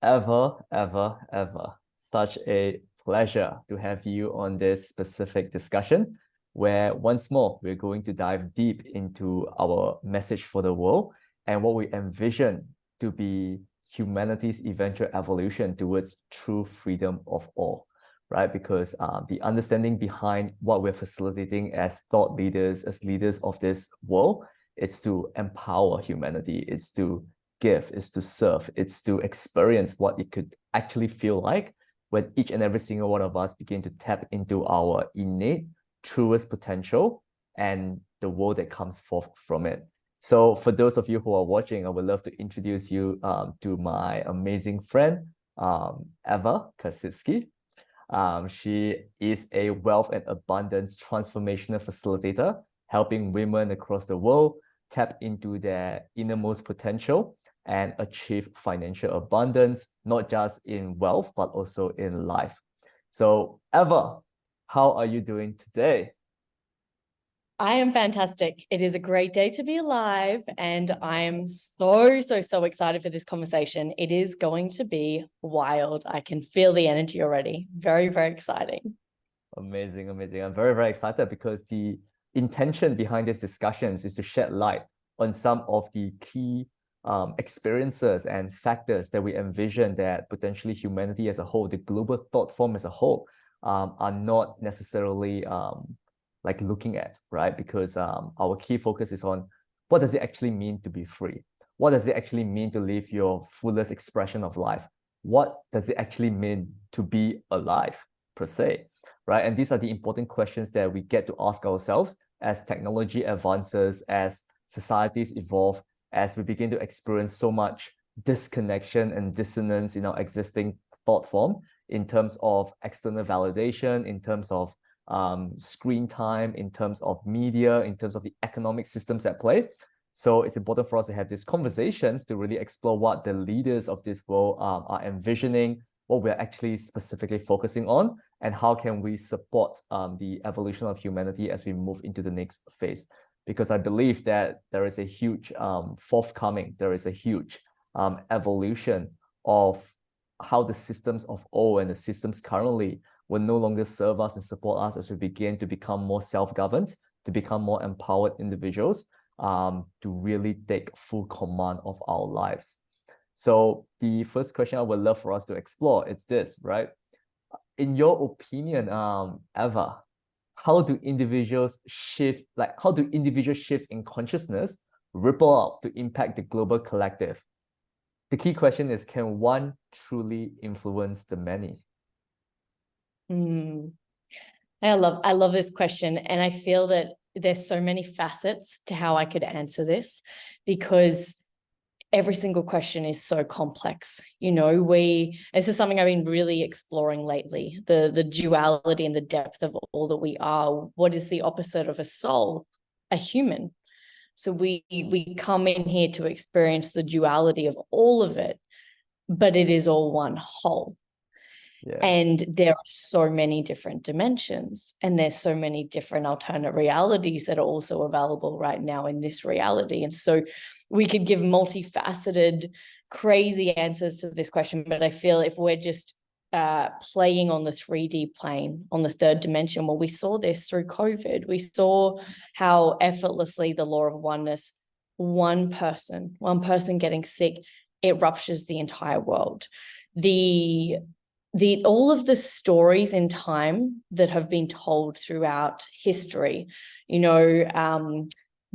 ever. Such a pleasure to have you on this specific discussion, where once more we're going to dive deep into our message for the world and what we envision to be humanity's eventual evolution towards true freedom of all, right? Because the understanding behind what we're facilitating as thought leaders, as leaders of this world, it's to empower humanity, it's to give, it's to serve, it's to experience what it could actually feel like when each and every single one of us begin to tap into our innate, truest potential and the world that comes forth from it. So for those of you who are watching, I would love to introduce you to my amazing friend, 𝗗𝗲𝘀𝗰𝗿𝗁𝗁𝗃𝗃𝗃𝗃𝗃𝗃𝗃𝗃𝗃𝗃𝗃 She is a wealth and abundance transformational facilitator, helping women across the world tap into their innermost potential and achieve financial abundance, not just in wealth, but also in life. So, 𝗗𝗲, how are you doing today? I am fantastic. It is a great day to be alive, and I am so excited for this conversation. It is going to be wild. I can feel the energy already. Very exciting. Amazing. I'm very excited because the intention behind these discussions is to shed light on some of the key experiences and factors that we envision that potentially humanity as a whole, the global thought form as a whole, are not necessarily like looking at, right? Because our key focus is on what does it actually mean to be free? What does it actually mean to live your fullest expression of life? What does it actually mean to be alive, per se, right? And these are the important questions that we get to ask ourselves as technology advances, as societies evolve, as we begin to experience so much disconnection and dissonance in our existing thought form in terms of external validation, in terms of screen time, in terms of media, in terms of the economic systems at play. So it's important for us to have these conversations to really explore what the leaders of this world are envisioning, what we're actually specifically focusing on, and how can we support the evolution of humanity as we move into the next phase. Because I believe that there is a huge evolution of how the systems of old and the systems currently will no longer serve us and support us as we begin to become more self-governed, to become more empowered individuals, to really take full command of our lives. So the first question I would love for us to explore is this, right? In your opinion, 𝗗𝗲, how do individual shifts in consciousness ripple out to impact the global collective? The key question is, can one truly influence the many? I love this question, and I feel that there's so many facets to how I could answer this, because every single question is so complex. This is something I've been really exploring lately, the duality and the depth of all that we are. What is the opposite of a soul? A human. So we come in here to experience the duality of all of it, but it is all one whole. Yeah. And there are so many different dimensions, and there's so many different alternate realities that are also available right now in this reality. And so we could give multifaceted, crazy answers to this question, but I feel if we're just playing on the 3D plane, on the third dimension, well, we saw this through COVID. We saw how effortlessly the law of oneness, one person getting sick, it ruptures the entire world. All of the stories in time that have been told throughout history,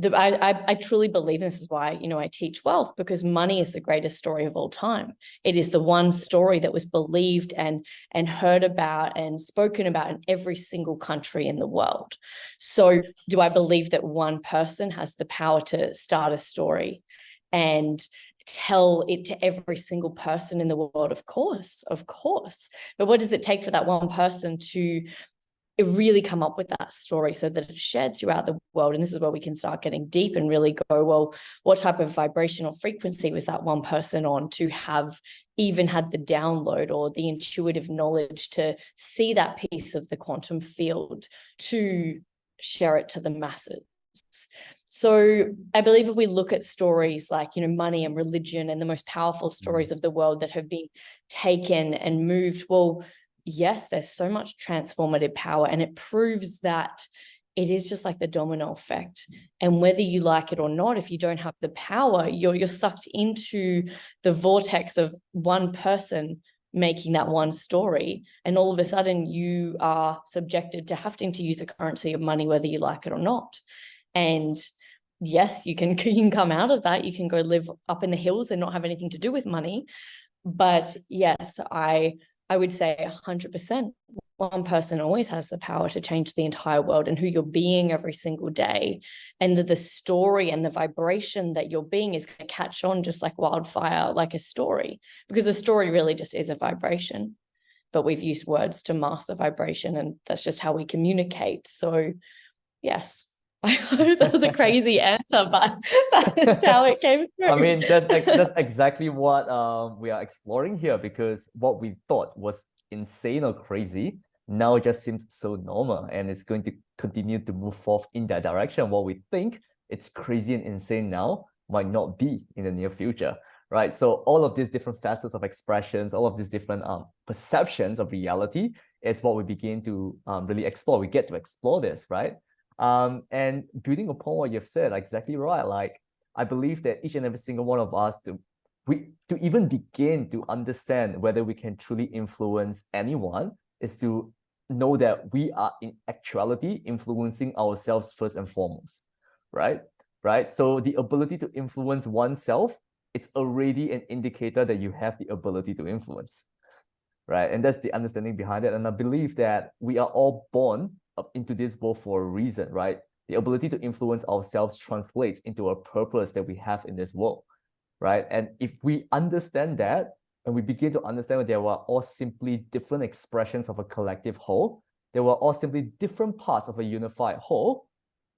I truly believe, and this is why, I teach wealth, because money is the greatest story of all time. It is the one story that was believed and heard about and spoken about in every single country in the world. So do I believe that one person has the power to start a story and tell it to every single person in the world? Of course. But what does it take for that one person to really come up with that story so that it's shared throughout the world? And this is where we can start getting deep and really go, well, what type of vibrational frequency was that one person on to have even had the download or the intuitive knowledge to see that piece of the quantum field to share it to the masses? So I believe if we look at stories like, money and religion and the most powerful stories of the world that have been taken and moved, well, yes, there's so much transformative power, and it proves that it is just like the domino effect. And whether you like it or not, if you don't have the power, you're sucked into the vortex of one person making that one story. And all of a sudden you are subjected to having to use a currency of money, whether you like it or not. And yes, you can come out of that. You can go live up in the hills and not have anything to do with money. But yes, I would say 100%. One person always has the power to change the entire world, and who you're being every single day, and the story and the vibration that you're being is going to catch on just like wildfire, like a story, because a story really just is a vibration, but we've used words to mask the vibration, and that's just how we communicate. So yes, I hope that was a crazy answer, but that's how it came through. I mean, that's exactly what we are exploring here, because what we thought was insane or crazy now it just seems so normal, and it's going to continue to move forth in that direction. What we think it's crazy and insane now might not be in the near future, right? So all of these different facets of expressions, all of these different perceptions of reality is what we begin to really explore. We get to explore this, right? And building upon what you've said, exactly right. Like, I believe that each and every single one of us, to even begin to understand whether we can truly influence anyone, is to know that we are in actuality influencing ourselves first and foremost, right? So the ability to influence oneself, it's already an indicator that you have the ability to influence, right? And that's the understanding behind it. And I believe that we are all born up into this world for a reason, right? The ability to influence ourselves translates into a purpose that we have in this world, right? And if we understand that, and we begin to understand that they were all simply different expressions of a collective whole, they were all simply different parts of a unified whole,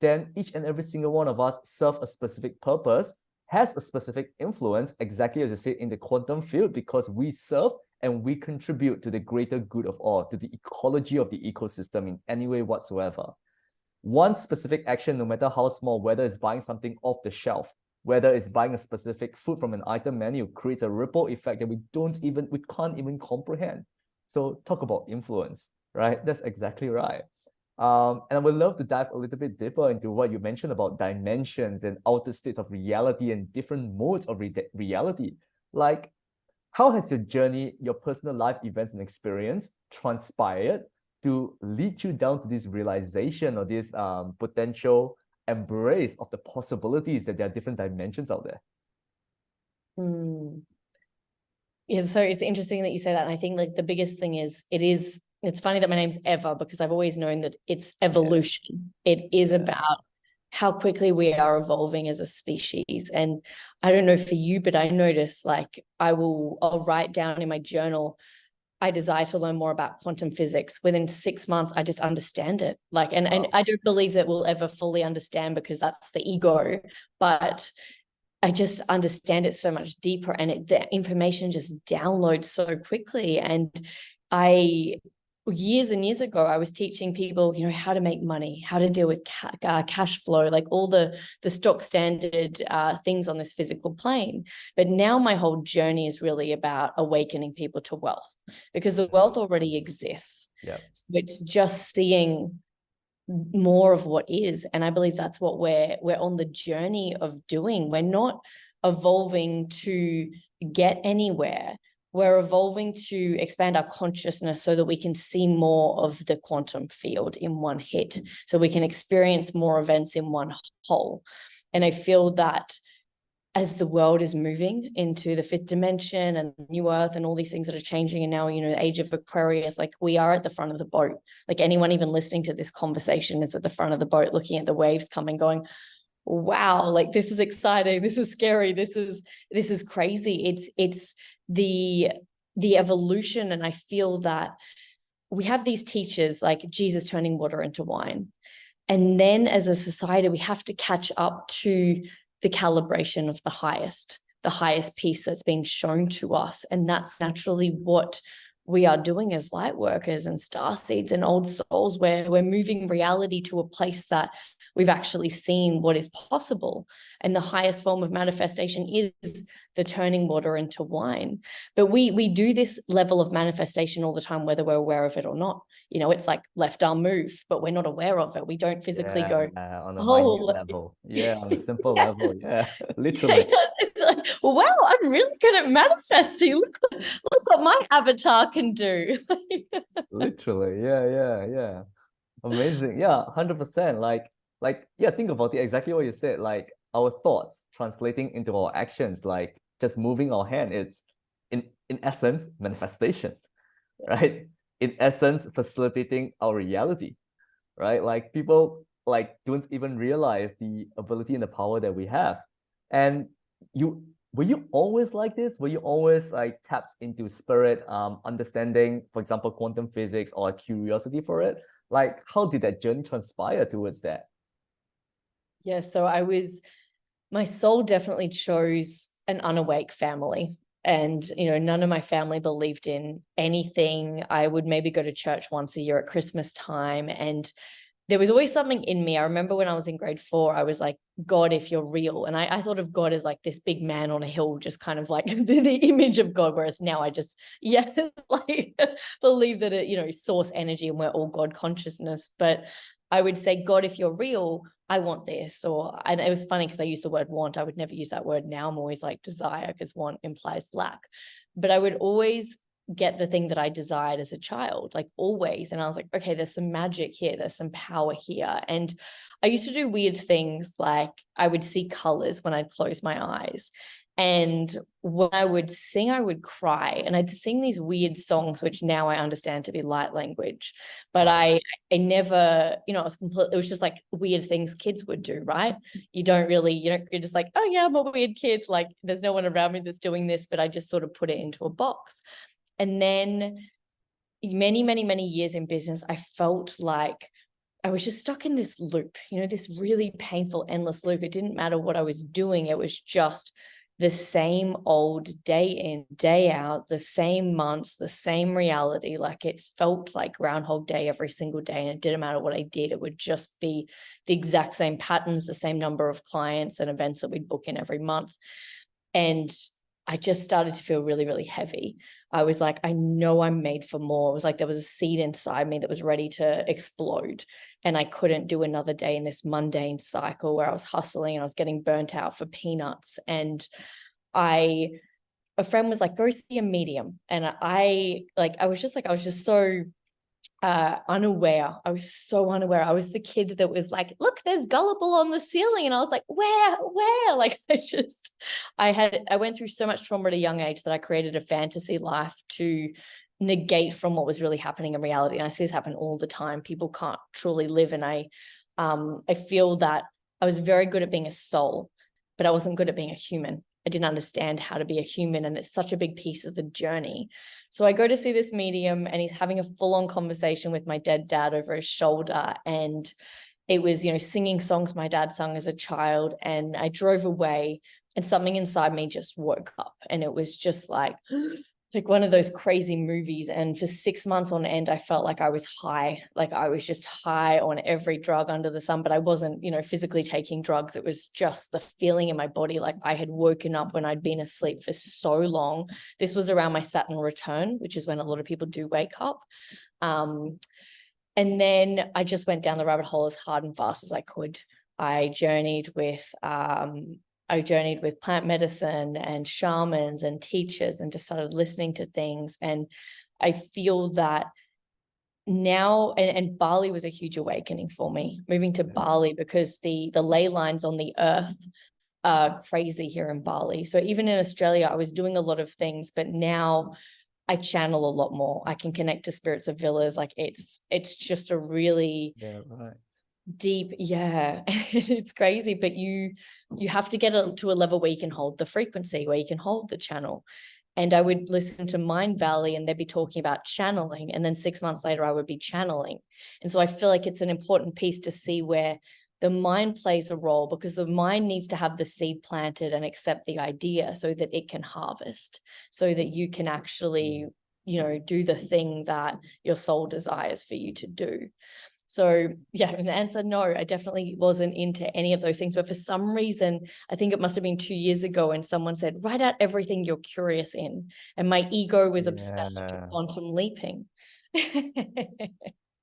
then each and every single one of us serve a specific purpose, has a specific influence, exactly as you said, in the quantum field, because we serve and we contribute to the greater good of all, to the ecology of the ecosystem in any way whatsoever. One specific action, no matter how small, whether it's buying something off the shelf, whether it's buying a specific food from an item menu, creates a ripple effect that we can't even comprehend. So talk about influence, right? That's exactly right. And I would love to dive a little bit deeper into what you mentioned about dimensions and outer states of reality and different modes of reality. Like, how has your journey, your personal life events and experience transpired to lead you down to this realization or this potential embrace of the possibilities that there are different dimensions out there? Yeah, so it's interesting that you say that. And I think like the biggest thing is it's funny that my name's Eva, because I've always known that it's evolution. Yeah. It is about how quickly we are evolving as a species. And I don't know for you, but I notice like I'll write down in my journal, I desire to learn more about quantum physics. Within 6 months, I just understand it. Like, and I don't believe that we'll ever fully understand, because that's the ego, but I just understand it so much deeper, and the information just downloads so quickly. And years and years ago, I was teaching people, how to make money, how to deal with cash flow, like all the stock standard things on this physical plane. But now my whole journey is really about awakening people to wealth, because the wealth already exists. Yeah. So it's just seeing more of what is. And I believe that's what we're on the journey of doing. We're not evolving to get anywhere. We're evolving to expand our consciousness so that we can see more of the quantum field in one hit, so we can experience more events in one whole. And I feel that as the world is moving into the 5th dimension and new earth and all these things that are changing, and now, the age of Aquarius, like we are at the front of the boat. Like anyone even listening to this conversation is at the front of the boat, looking at the waves coming, going, wow, like this is exciting. This is scary. This is crazy. It's the evolution. And I feel that we have these teachers like Jesus turning water into wine. And then as a society, we have to catch up to the calibration of the highest piece that's being shown to us. And that's naturally what we are doing as light workers and star seeds and old souls, where we're moving reality to a place that we've actually seen what is possible. And the highest form of manifestation is the turning water into wine. But we do this level of manifestation all the time, whether we're aware of it or not. You know, it's like left arm move, but we're not aware of it. We don't physically go, on a minute oh, level. Yeah, on a simple yes. level. Yeah, literally. It's like, wow, I'm really good at manifesting. Look what my avatar can do. Literally. Yeah. Amazing. Yeah, 100%. Yeah, think about it exactly what you said. Like our thoughts translating into our actions, like just moving our hand. It's in essence manifestation, right? In essence, facilitating our reality, right? Like people like don't even realize the ability and the power that we have. And you were you always like this? Were you always like tapped into spirit, understanding, for example, quantum physics or a curiosity for it? Like, how did that journey transpire towards that? Yeah, so my soul definitely chose an unawake family. And, you know, none of my family believed in anything. I would maybe go to church once a year at Christmas time. And there was always something in me. I remember when I was in grade 4, I was like, God, if you're real. And I thought of God as like this big man on a hill, just kind of like the image of God. Whereas now I just, like believe that it, you know, source energy and we're all God consciousness. But I would say, God, if you're real, I want this. And it was funny because I used the word want. I would never use that word now. I'm always like desire, because want implies lack. But I would always get the thing that I desired as a child, like always. And I was like, okay, there's some magic here. There's some power here. And I used to do weird things, like I would see colors when I'd close my eyes. And when I would sing, I would cry. And I'd sing these weird songs, which now I understand to be light language. But I never, you know, it was just like weird things kids would do, right? You're just like, oh yeah, I'm a weird kid. Like there's no one around me that's doing this, but I just sort of put it into a box. And then many, many, many years in business, I felt like I was just stuck in this loop, you know, this really painful, endless loop. It didn't matter what I was doing. It was just the same old day in, day out, the same months, the same reality. Like it felt like Groundhog Day every single day. And it didn't matter what I did. It would just be the exact same patterns, the same number of clients and events that we'd book in every month. And I just started to feel really, really heavy. I was like, I know I'm made for more. It was like there was a seed inside me that was ready to explode. And I couldn't do another day in this mundane cycle where I was hustling and I was getting burnt out for peanuts. And a friend was like, go see a medium. And I was just so unaware. I was so unaware. I was the kid that was like, look, there's gullible on the ceiling. And I was like, where? Like I went through so much trauma at a young age that I created a fantasy life to negate from what was really happening in reality. And I see this happen all the time. People can't truly live. And I feel that I was very good at being a soul, but I wasn't good at being a human. I didn't understand how to be a human, and it's such a big piece of the journey. So I go to see this medium, and he's having a full-on conversation with my dead dad over his shoulder. And it was, you know, singing songs my dad sung as a child. And I drove away, and something inside me just woke up, and it was just like one of those crazy movies. And for 6 months on end, I felt like I was high. Like I was just high on every drug under the sun, but I wasn't, you know, physically taking drugs. It was just the feeling in my body. Like I had woken up when I'd been asleep for so long. This was around my Saturn return, which is when a lot of people do wake up. And then I just went down the rabbit hole as hard and fast as I could. I journeyed with plant medicine and shamans and teachers, and just started listening to things. And I feel that now, and Bali was a huge awakening for me, moving to Bali, because the ley lines on the earth are crazy here in Bali. So even in Australia, I was doing a lot of things, but now I channel a lot more. I can connect to spirits of villas. Like it's just a really deep, it's crazy. But you have to get to a level where you can hold the frequency, where you can hold the channel. And I would listen to Mind Valley, and they'd be talking about channeling, and then 6 months later I would be channeling. And so I feel like it's an important piece to see where the mind plays a role, because the mind needs to have the seed planted and accept the idea so that it can harvest, so that you can actually, you know, do the thing that your soul desires for you to do. So yeah, and the answer, no, I definitely wasn't into any of those things. But for some reason, I think it must have been 2 years ago, and someone said, write out everything you're curious in. And my ego was obsessed with quantum leaping.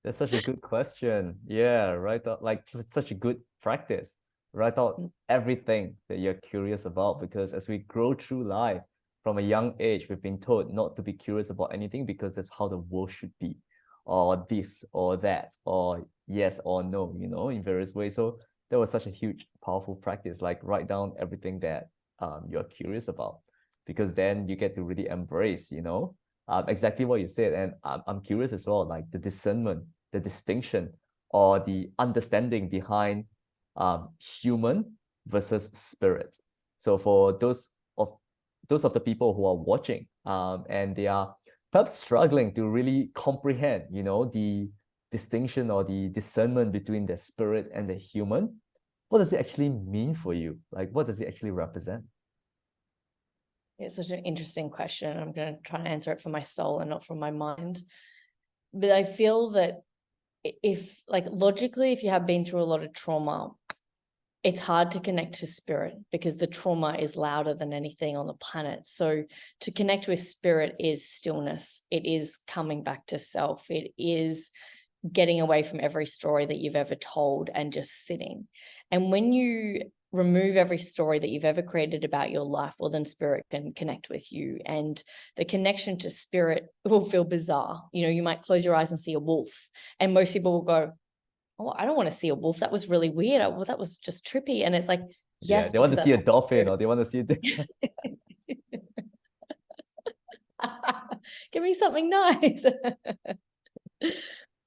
That's such a good question. Yeah, write out like such a good practice. Write out everything that you're curious about, because as we grow through life from a young age, we've been told not to be curious about anything because that's how the world should be, or this or that, or yes or no, in various ways. So that was such a huge, powerful practice. Like write down everything that you're curious about, because then you get to really embrace, exactly what you said. And I'm curious as well, like the discernment, the distinction, or the understanding behind human versus spirit. So for those of the people who are watching, and they are perhaps struggling to really comprehend, the distinction or the discernment between the spirit and the human, what does it actually mean for you? Like, what does it actually represent? It's such an interesting question. I'm going to try and answer it from my soul and not from my mind. But I feel that if, like, logically, if you have been through a lot of trauma, it's hard to connect to spirit because the trauma is louder than anything on the planet. So to connect with spirit is stillness. It is coming back to self. It is getting away from every story that you've ever told and just sitting. And when you remove every story that you've ever created about your life, well, then spirit can connect with you. And the connection to spirit will feel bizarre. You might close your eyes and see a wolf, and most people will go, oh, I don't want to see a wolf. That was really weird. Well, that was just trippy. And it's like, yes, yeah, they want to see a dolphin, or they want to see give me something nice.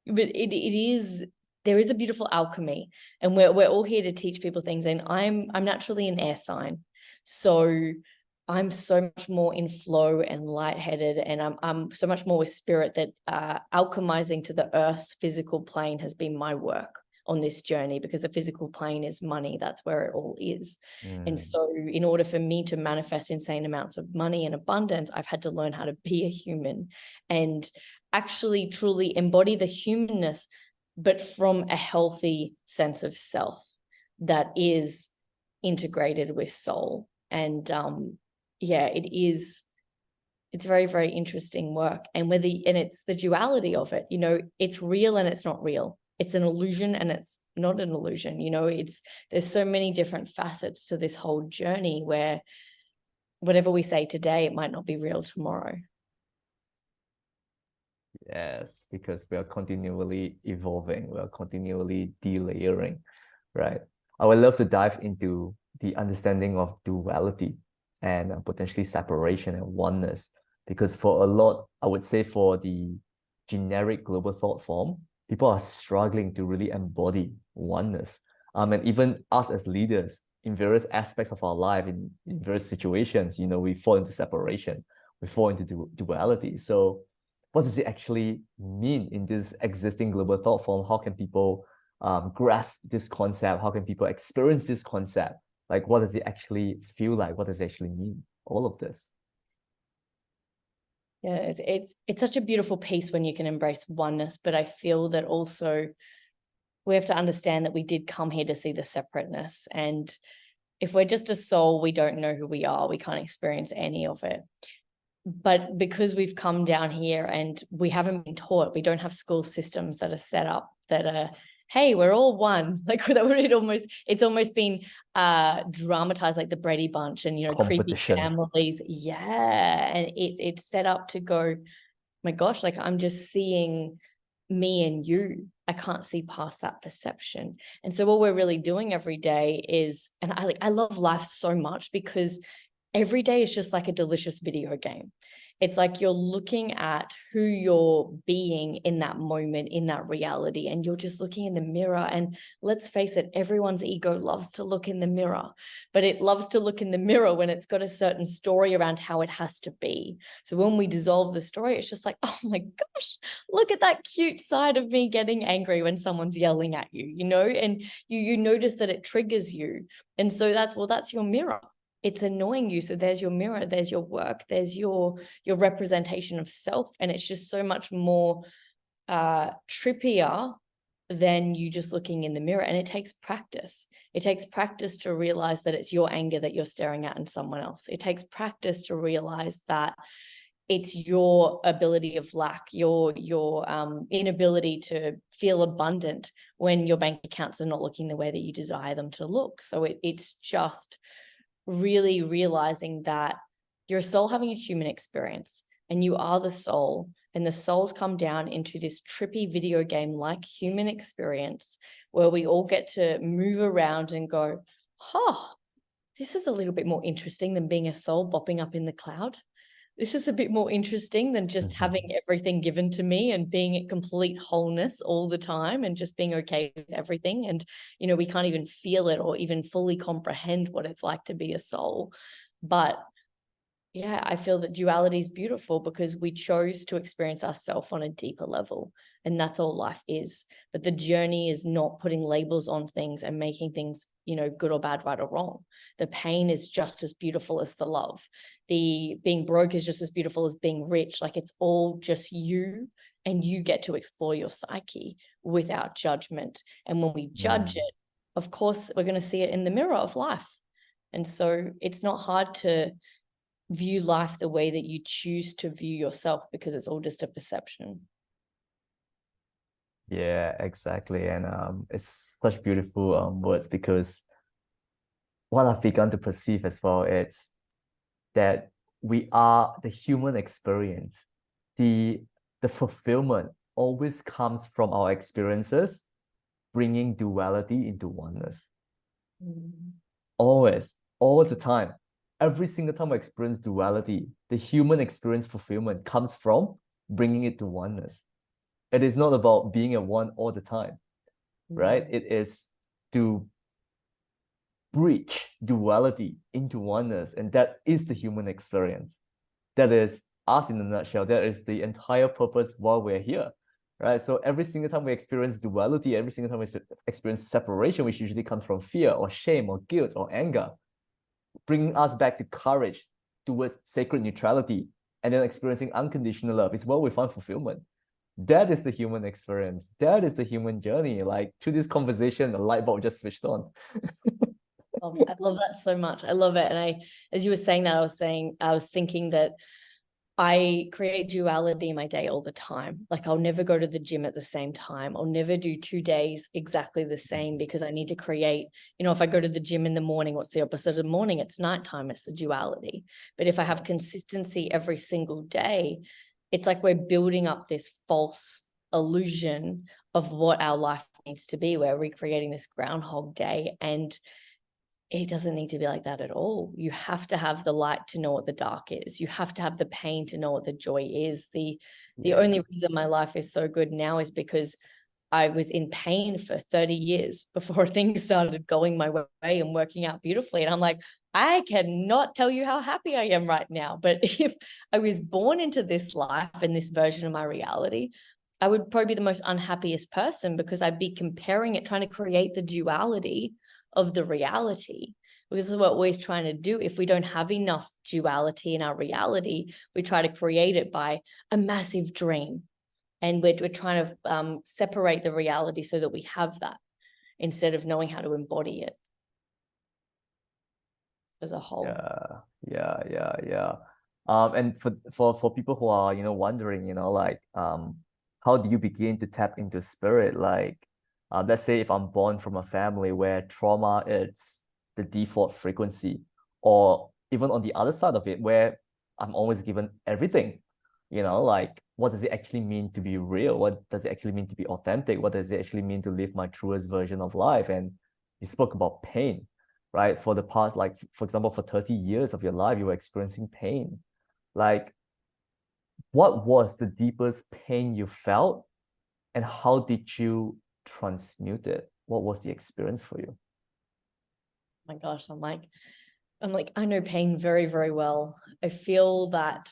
But there is a beautiful alchemy, and we're all here to teach people things. And I'm naturally an air sign, so I'm so much more in flow and lightheaded, and I'm so much more with spirit that alchemizing to the earth's physical plane has been my work on this journey, because the physical plane is money. That's where it all is. And so in order for me to manifest insane amounts of money and abundance, I've had to learn how to be a human and actually truly embody the humanness, but from a healthy sense of self that is integrated with soul. And yeah, it's very, very interesting work. And it's the duality of it, it's real and it's not real. It's an illusion and it's not an illusion. There's so many different facets to this whole journey where whatever we say today, it might not be real tomorrow. Yes, because we are continually evolving, we are continually delayering, right? I would love to dive into the understanding of duality and potentially separation and oneness, because for a lot, I would say for the generic global thought form, people are struggling to really embody oneness. And even us as leaders in various aspects of our life, in various situations, we fall into separation, we fall into duality. So what does it actually mean in this existing global thought form? How can people grasp this concept? How can people experience this concept? Like, what does it actually feel like? What does it actually mean? All of this. Yeah, it's such a beautiful piece when you can embrace oneness, but I feel that also we have to understand that we did come here to see the separateness. And if we're just a soul, we don't know who we are. We can't experience any of it. But because we've come down here and we haven't been taught, we don't have school systems that are set up that are, hey, we're all one. Like it's almost been dramatized, like the Brady Bunch and creepy families. Yeah. And it's set up to go, my gosh, like I'm just seeing me and you. I can't see past that perception. And so what we're really doing every day is, and I love life so much because every day is just like a delicious video game. It's like you're looking at who you're being in that moment, in that reality, and you're just looking in the mirror. And let's face it, everyone's ego loves to look in the mirror, but it loves to look in the mirror when it's got a certain story around how it has to be. So when we dissolve the story, it's just like, oh my gosh, look at that cute side of me getting angry when someone's yelling at you, and you notice that it triggers you. And so that's your mirror. It's annoying you. So there's your mirror, there's your work, there's your representation of self. And it's just so much more trippier than you just looking in the mirror. And it takes practice. It takes practice to realize that it's your anger that you're staring at in someone else. It takes practice to realize that it's your ability of lack, your inability to feel abundant when your bank accounts are not looking the way that you desire them to look. So it's just really realizing that you're a soul having a human experience, and you are the soul, and the souls come down into this trippy video game like human experience where we all get to move around and go, this is a little bit more interesting than being a soul bopping up in the cloud. This is a bit more interesting than just having everything given to me and being at complete wholeness all the time and just being okay with everything. And, we can't even feel it or even fully comprehend what it's like to be a soul. But yeah, I feel that duality is beautiful because we chose to experience ourselves on a deeper level, and that's all life is. But the journey is not putting labels on things and making things, good or bad, right or wrong. The pain is just as beautiful as the love. The being broke is just as beautiful as being rich. Like, it's all just you, and you get to explore your psyche without judgment. And when we judge it, of course, we're going to see it in the mirror of life. And so it's not hard to view life the way that you choose to view yourself, because it's all just a perception. Yeah, exactly. And it's such beautiful words, because what I've begun to perceive as well is that we are the human experience. The fulfillment always comes from our experiences, bringing duality into oneness. Always, all the time. Every single time I experience duality, the human experience fulfillment comes from bringing it to oneness. It is not about being at one all the time, right? It is to breach duality into oneness, and that is the human experience. That is us in a nutshell. That is the entire purpose while we're here, right? So every single time we experience duality, every single time we experience separation, which usually comes from fear or shame or guilt or anger, bringing us back to courage towards sacred neutrality, and then experiencing unconditional love is where we find fulfillment. That is the human experience. That is the human journey. Like, through this conversation, a light bulb just switched on. I love that so much. I love it. And as you were saying that, I was thinking that I create duality in my day all the time. Like, I'll never go to the gym at the same time. I'll never do 2 days exactly the same, because I need to create, if I go to the gym in the morning, what's the opposite of the morning? It's nighttime. It's the duality. But if I have consistency every single day, it's like we're building up this false illusion of what our life needs to be. We're recreating this Groundhog Day, and it doesn't need to be like that at all. You have to have the light to know what the dark is. You have to have the pain to know what the joy is. The only reason my life is so good now is because I was in pain for 30 years before things started going my way and working out beautifully. And I'm like, I cannot tell you how happy I am right now. But if I was born into this life and this version of my reality, I would probably be the most unhappiest person, because I'd be comparing it, trying to create the duality of the reality, because this is what we're always trying to do. If we don't have enough duality in our reality, we try to create it by a massive dream, and we're trying to separate the reality so that we have that, instead of knowing how to embody it as a whole. Yeah. And for people who are wondering, like, how do you begin to tap into spirit? Like, let's say if I'm born from a family where trauma is the default frequency, or even on the other side of it, where I'm always given everything, like, what does it actually mean to be real? What does it actually mean to be authentic? What does it actually mean to live my truest version of life? And you spoke about pain, right? For the past, like, for example, for 30 years of your life, you were experiencing pain. Like, what was the deepest pain you felt, and how did you transmute it? What was the experience for you? Oh my gosh, I'm like, I know pain very, very well. I feel that,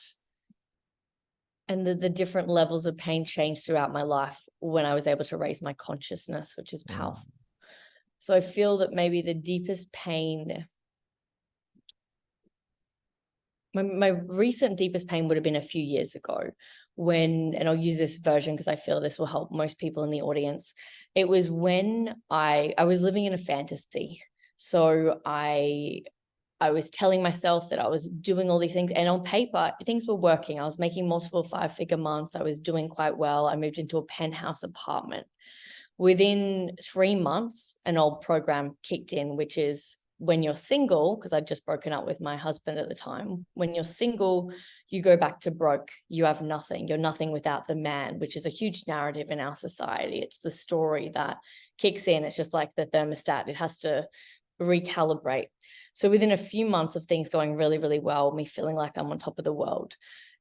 and the different levels of pain changed throughout my life when I was able to raise my consciousness, which is powerful. So I feel that maybe the deepest pain my recent deepest pain would have been a few years ago when, and I'll use this version because I feel this will help most people in the audience. It was when I was living in a fantasy. So I was telling myself that I was doing all these things, and on paper, things were working. I was making multiple 5-figure months. I was doing quite well. I moved into a penthouse apartment. Within 3 months, an old program kicked in, which is when you're single, because I'd just broken up with my husband at the time. When you're single, you go back to broke. You have nothing. You're nothing without the man, which is a huge narrative in our society. It's the story that kicks in. It's just like the thermostat. It has to recalibrate. So within a few months of things going really, really well, me feeling like I'm on top of the world,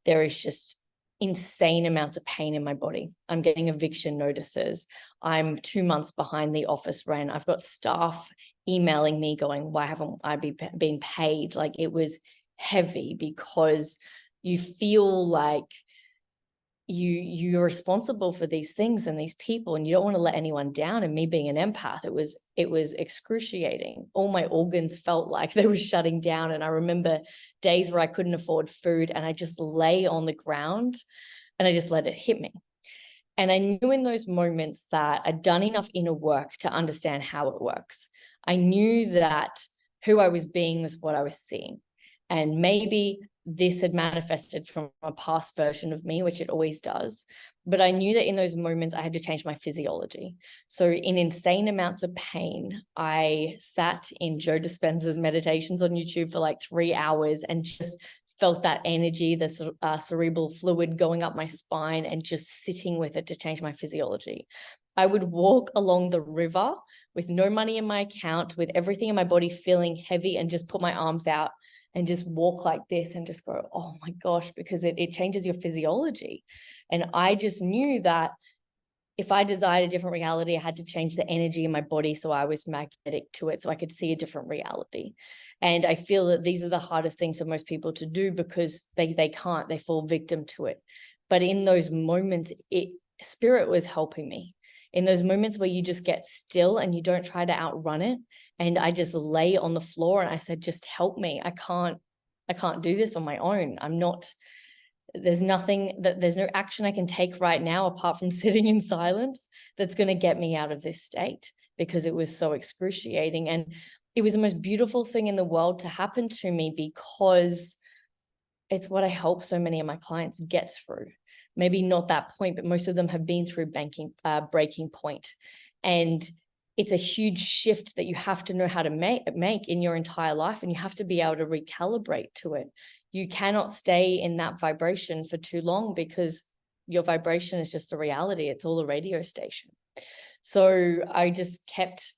there is just insane amounts of pain in my body. I'm getting eviction notices. I'm 2 months behind the office rent. I've got staff emailing me going, why haven't I been paid? Like, it was heavy because you feel like you're responsible for these things and these people, and you don't want to let anyone down. And me being an empath, it was excruciating. All my organs felt like they were shutting down. And I remember days where I couldn't afford food and I just lay on the ground and I just let it hit me. And I knew in those moments that I'd done enough inner work to understand how it works. I knew that who I was being was what I was seeing. And maybe this had manifested from a past version of me, which it always does. But I knew that in those moments, I had to change my physiology. So in insane amounts of pain, I sat in Joe Dispenza's meditations on YouTube for like 3 hours and just felt that energy, the cerebral fluid going up my spine, and just sitting with it to change my physiology. I would walk along the river with no money in my account, with everything in my body feeling heavy, and just put my arms out and just walk like this and just go, oh my gosh, because it changes your physiology. And I just knew that if I desired a different reality, I had to change the energy in my body so I was magnetic to it, so I could see a different reality. And I feel that these are the hardest things for most people to do because they can't, they fall victim to it. But in those moments, spirit was helping me. In those moments where you just get still and you don't try to outrun it. And I just lay on the floor and I said, just help me. I can't do this on my own. There's no action I can take right now apart from sitting in silence that's going to get me out of this state, because it was so excruciating. And it was the most beautiful thing in the world to happen to me, because it's what I help so many of my clients get through. Maybe not that point, but most of them have been through breaking point. And it's a huge shift that you have to know how to make in your entire life, and you have to be able to recalibrate to it. You cannot stay in that vibration for too long, because your vibration is just a reality. It's all a radio station. So I just kept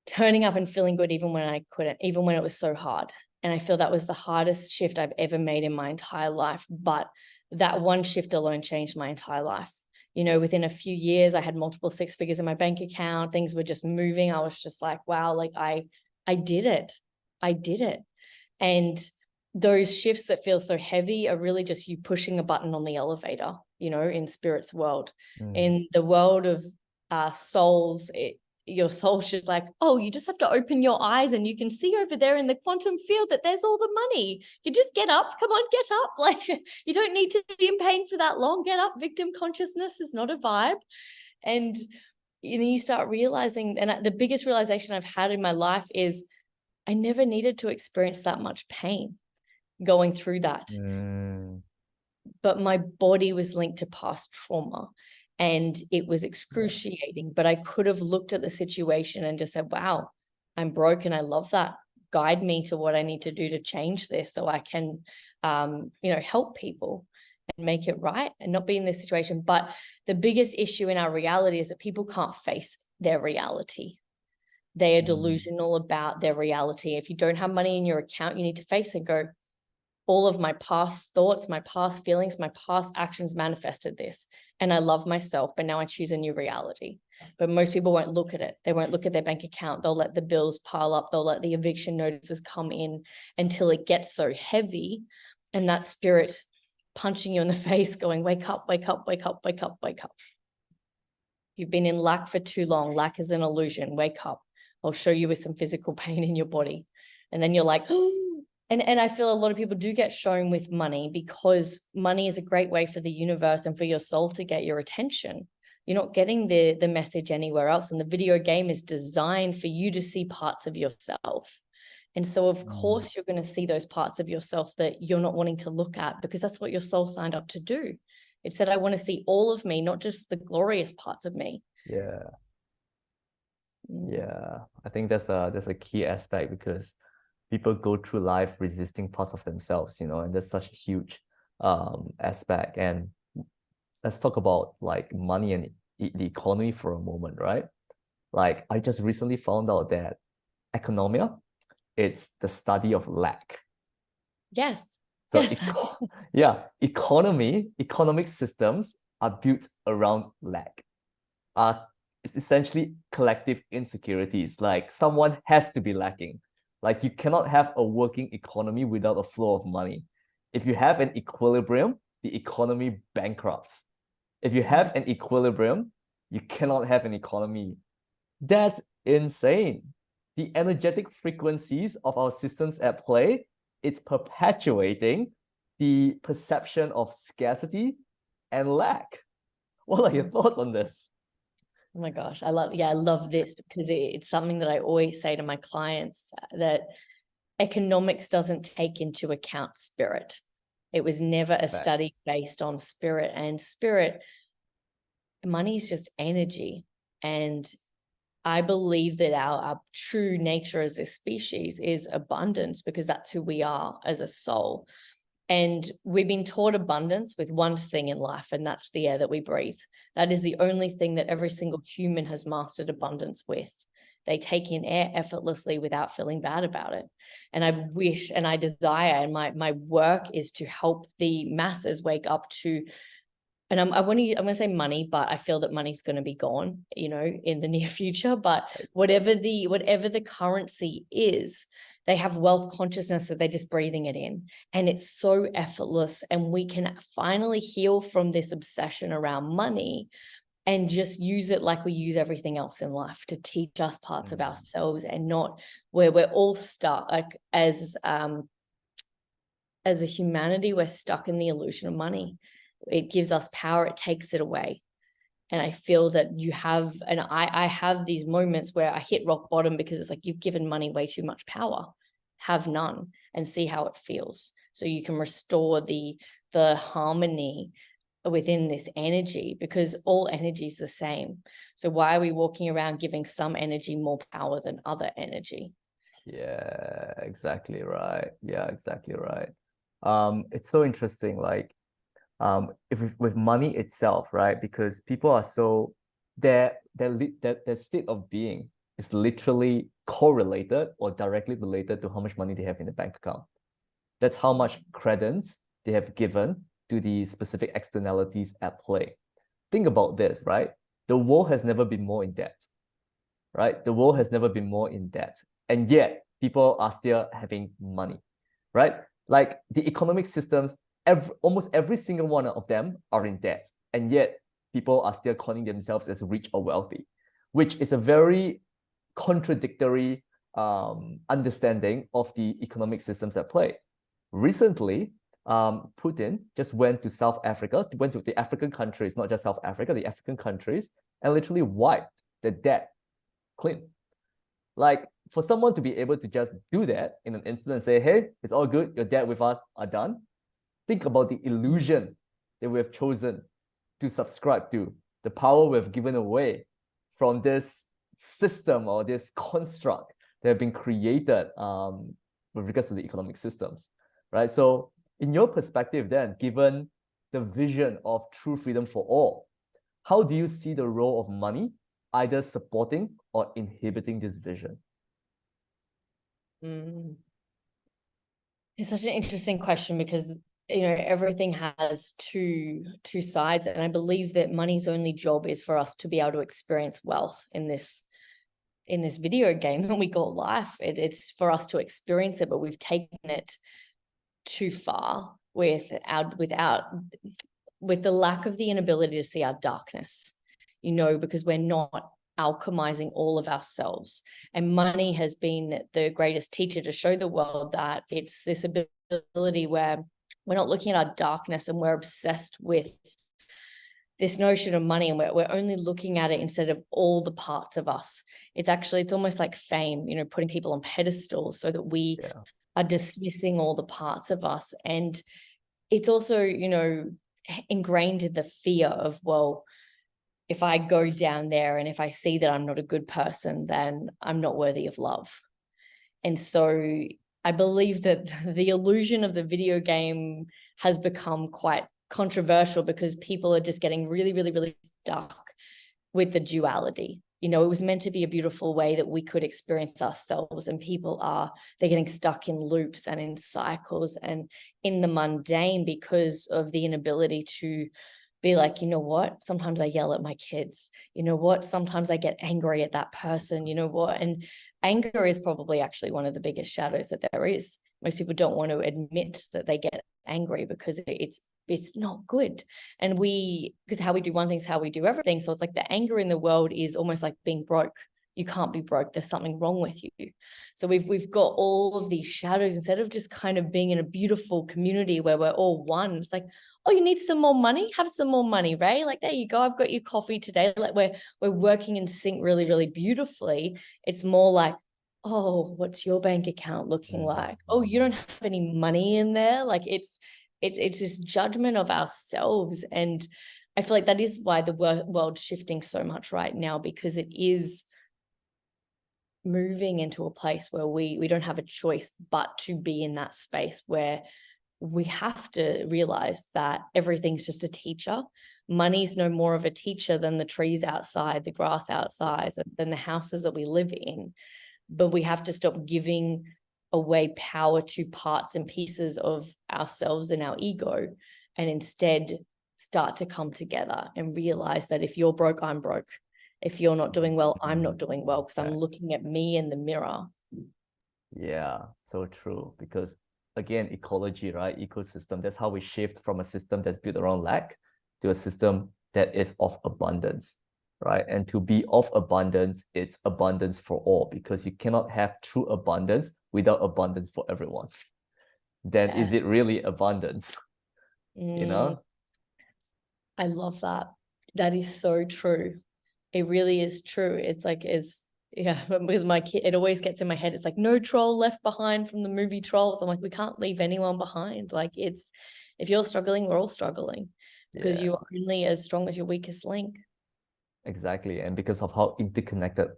turning up and feeling good even when I couldn't, even when it was so hard. And I feel that was the hardest shift I've ever made in my entire life. But that one shift alone changed my entire life. You know, within a few years, I had multiple 6 figures in my bank account. Things were just moving. I was just like, wow, like I did it. I did it. And those shifts that feel so heavy are really just you pushing a button on the elevator, you know, in spirit's world. In the world of souls, your soul's just like, oh, you just have to open your eyes and you can see over there in the quantum field that there's all the money. You just get up. Come on, get up. Like, you don't need to be in pain for that long. Get up. Victim consciousness is not a vibe. And you start realizing, and the biggest realization I've had in my life is I never needed to experience that much pain going through that. But my body was linked to past trauma. And it was excruciating, but I could have looked at the situation and just said, wow, I'm broken. I love that. Guide me to what I need to do to change this so I can, help people and make it right and not be in this situation. But the biggest issue in our reality is that people can't face their reality. They are delusional about their reality. If you don't have money in your account, you need to face it and go, all of my past thoughts, my past feelings, my past actions manifested this. And I love myself, but now I choose a new reality. But most people won't look at it. They won't look at their bank account. They'll let the bills pile up. They'll let the eviction notices come in until it gets so heavy. And that spirit punching you in the face going, wake up, wake up, wake up, wake up, wake up. You've been in lack for too long. Lack is an illusion. Wake up. I'll show you with some physical pain in your body. And then you're like, oh, And I feel a lot of people do get shown with money because money is a great way for the universe and for your soul to get your attention. You're not getting the message anywhere else. And the video game is designed for you to see parts of yourself. And so, of course, you're going to see those parts of yourself that you're not wanting to look at, because that's what your soul signed up to do. It said, I want to see all of me, not just the glorious parts of me. Yeah. Yeah. I think that's a key aspect, because people go through life resisting parts of themselves, you know, and that's such a huge aspect. And let's talk about like money and the economy for a moment, right? Like I just recently found out that economia, it's the study of lack. Yes. So Yes. economic systems are built around lack. It's essentially collective insecurities. Like someone has to be lacking. Like you cannot have a working economy without a flow of money. If you have an equilibrium, the economy bankrupts. If you have an equilibrium, you cannot have an economy. That's insane. The energetic frequencies of our systems at play, it's perpetuating the perception of scarcity and lack. What are your thoughts on this? Oh my gosh, I love this, because it's something that I always say to my clients, that economics doesn't take into account spirit. It was never a study based on spirit, and spirit, money is just energy. And I believe that our true nature as a species is abundance, because that's who we are as a soul. And we've been taught abundance with one thing in life, and that's the air that we breathe. That is the only thing that every single human has mastered abundance with. They take in air effortlessly without feeling bad about it. And I wish and I desire, and my work is to help the masses wake up to, and I'm going to say money, but I feel that money's going to be gone, you know, in the near future. But whatever the currency is, they have wealth consciousness, so they're just breathing it in, and it's so effortless. And we can finally heal from this obsession around money and just use it like we use everything else in life, to teach us parts of ourselves, and not where we're all stuck. Like as a humanity, we're stuck in the illusion of money. It gives us power, it takes it away. And I feel that you have, and I have these moments where I hit rock bottom, because it's like, you've given money way too much power. Have none and see how it feels. So you can restore the harmony within this energy, because all energy is the same. So why are we walking around giving some energy more power than other energy? Yeah, exactly right. Yeah, exactly right. It's so interesting, like if with money itself, right? Because people are so their state of being is literally correlated or directly related to how much money they have in the bank account. That's how much credence they have given to the specific externalities at play. Think about this, right? The world has never been more in debt, right? The world has never been more in debt, and yet people are still having money, right? Like the economic systems, almost every single one of them are in debt, and yet people are still calling themselves as rich or wealthy, which is a very contradictory understanding of the economic systems at play. Recently, Putin just went to South Africa, went to the African countries, not just South Africa, the African countries, and literally wiped the debt clean. Like for someone to be able to just do that in an instant and say, hey, it's all good, your debt with us are done. Think about the illusion that we have chosen to subscribe to, the power we have given away from this system or this construct that have been created with regards to the economic systems, right? So in your perspective then, given the vision of true freedom for all, how do you see the role of money either supporting or inhibiting this vision? It's such an interesting question, because you know, everything has two sides, and I believe that money's only job is for us to be able to experience wealth in this video game that we call life. It's for us to experience it, but we've taken it too far with the lack of the inability to see our darkness, you know, because we're not alchemizing all of ourselves. And money has been the greatest teacher to show the world that it's this ability where we're not looking at our darkness and we're obsessed with this notion of money, and we're only looking at it instead of all the parts of us. It's almost like fame, you know, putting people on pedestals so that we are dismissing all the parts of us. And it's also, you know, ingrained in the fear of, well, if I go down there and if I see that I'm not a good person, then I'm not worthy of love. And so I believe that the illusion of the video game has become quite controversial because people are just getting really, really, really stuck with the duality. You know, it was meant to be a beautiful way that we could experience ourselves, and they're getting stuck in loops and in cycles and in the mundane because of the inability to be like, you know what, sometimes I yell at my kids, you know what, sometimes I get angry at that person, you know what. And anger is probably actually one of the biggest shadows that there is. Most people don't want to admit that they get angry because it's not good. And because how we do one thing is how we do everything. So it's like the anger in the world is almost like being broke. You can't be broke. There's something wrong with you. So we've got all of these shadows instead of just kind of being in a beautiful community where we're all one. It's like, oh, you need some more money? Have some more money, Ray. Like, there you go. I've got your coffee today. Like we're working in sync really, really beautifully. It's more like, oh, what's your bank account looking like? Oh, you don't have any money in there. Like it's this judgment of ourselves. And I feel like that is why the world's shifting so much right now, because it is moving into a place where we don't have a choice but to be in that space where we have to realize that everything's just a teacher. Money's no more of a teacher than the trees outside, the grass outside, than the houses that we live in. But we have to stop giving away power to parts and pieces of ourselves and our ego, and instead start to come together and realize that if you're broke, I'm broke. If you're not doing well, I'm not doing well, because I'm looking at me in the mirror. Yeah, so true. Because again, ecology, right? Ecosystem, that's how we shift from a system that's built around lack to a system that is of abundance, right? And to be of abundance, it's abundance for all, because you cannot have true abundance without abundance for everyone. Then is it really abundance? You know? I love that. That is so true. It really is true. It's like, because my kid, it always gets in my head. It's like, no troll left behind from the movie Trolls. I'm like, we can't leave anyone behind. Like if you're struggling, we're all struggling, because you're only as strong as your weakest link. Exactly. And because of how interconnected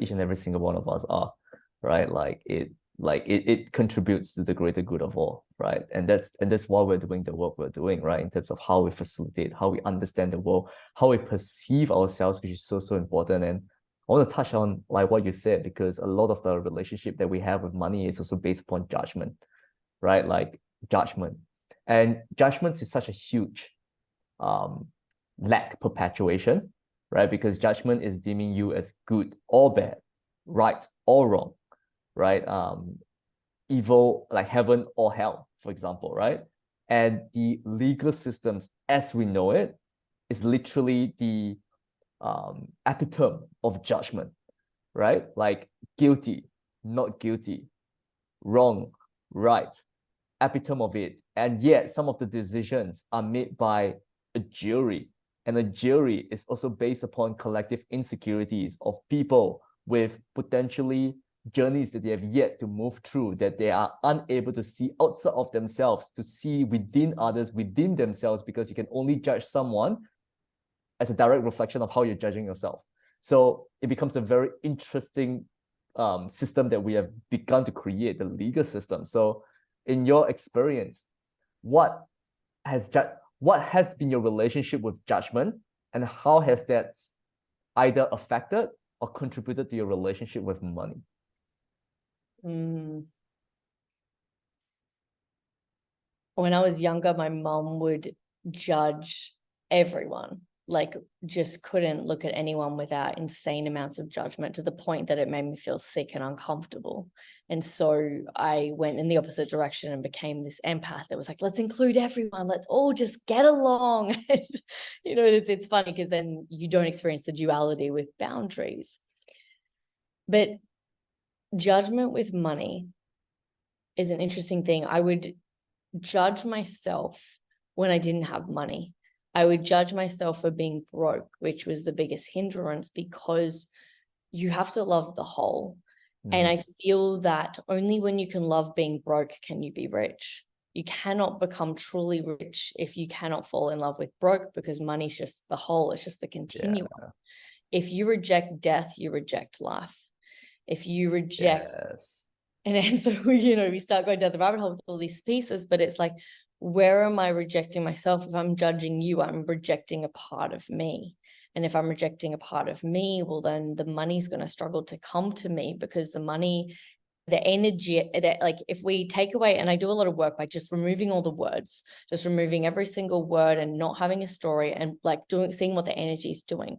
each and every single one of us are, right? It contributes to the greater good of all, right? And that's why we're doing the work we're doing, right? In terms of how we facilitate, how we understand the world, how we perceive ourselves, which is so important. And I want to touch on like what you said, because a lot of the relationship that we have with money is also based upon judgment, right? Like judgment. And judgment is such a huge lack perpetuation, right? Because judgment is deeming you as good or bad, right or wrong, right? Evil, like heaven or hell, for example, right? And the legal systems as we know it is literally the epitome of judgment, right? Like guilty, not guilty, wrong, right, epitome of it. And yet some of the decisions are made by a jury, and a jury is also based upon collective insecurities of people with potentially journeys that they have yet to move through, that they are unable to see outside of themselves, to see within others, within themselves, because you can only judge someone as a direct reflection of how you're judging yourself. So it becomes a very interesting system that we have begun to create, the legal system. So in your experience, what has been your relationship with judgment, and how has that either affected or contributed to your relationship with money? When I was younger, my mom would judge everyone. like just couldn't look at anyone without insane amounts of judgment, to the point that it made me feel sick and uncomfortable. And so I went in the opposite direction and became this empath that was like, let's include everyone, let's all just get along. You know, it's funny because then you don't experience the duality with boundaries. But judgment with money is an interesting thing. I would judge myself when I didn't have money. I would judge myself for being broke, which was the biggest hindrance, because you have to love the whole. And I feel that only when you can love being broke can you be rich. You cannot become truly rich if you cannot fall in love with broke, because money's just the whole, it's just the continuum. Yeah. If you reject death, you reject life. If you reject, and then so we start going down the rabbit hole with all these pieces, but it's like, where am I rejecting myself? If I'm judging you, I'm rejecting a part of me. And if I'm rejecting a part of me, well, then the money's going to struggle to come to me, because the money, the energy that, like, if we take away, and I do a lot of work by just removing all the words, just removing every single word and not having a story, and like seeing what the energy is doing.